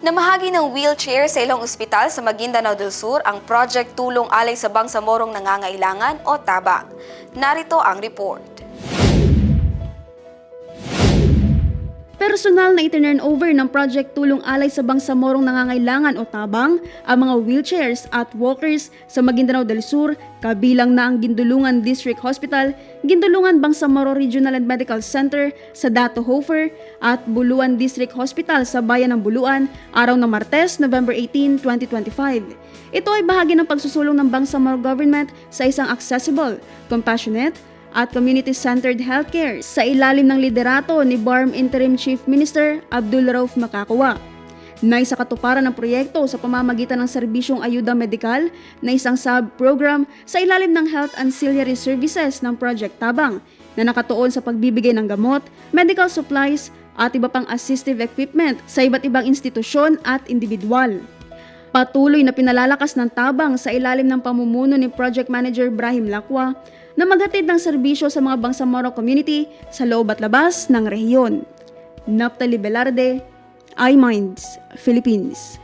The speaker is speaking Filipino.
Namahagi ng wheelchair sa ilang ospital sa Maguindanao del Sur ang Project Tulong Alay sa Bangsamorong Nangangailangan o TABANG. Narito ang report. Personal na itinurn over ng Project Tulong Alay sa Bangsamorong Nangangailangan o TABANG ang mga wheelchairs at walkers sa Maguindanao del Sur, kabilang na ang Gindulungan District Hospital, Gindulungan Bangsamoro Regional and Medical Center sa Dato Hofer at Buluan District Hospital sa Bayan ng Buluan, araw ng Martes, November 18, 2025. Ito ay bahagi ng pagsusulong ng Bangsamoro Government sa isang accessible, compassionate, at community-centered healthcare sa ilalim ng liderato ni BARM Interim Chief Minister Abdul Rauf Makakwa. Nais sa katuparan ng proyekto sa pamamagitan ng serbisyong ayuda medikal na isang sub-program sa ilalim ng Health Ancillary Services ng Project Tabang na nakatuon sa pagbibigay ng gamot, medical supplies at iba pang assistive equipment sa iba't ibang institusyon at individual. Patuloy na pinalalakas ng Tabang sa ilalim ng pamumuno ni Project Manager Brahim Lacwa na maghatid ng serbisyo sa mga Bangsamoro community sa loob at labas ng rehiyon. Naphtali Velarde, iMinds, Philippines.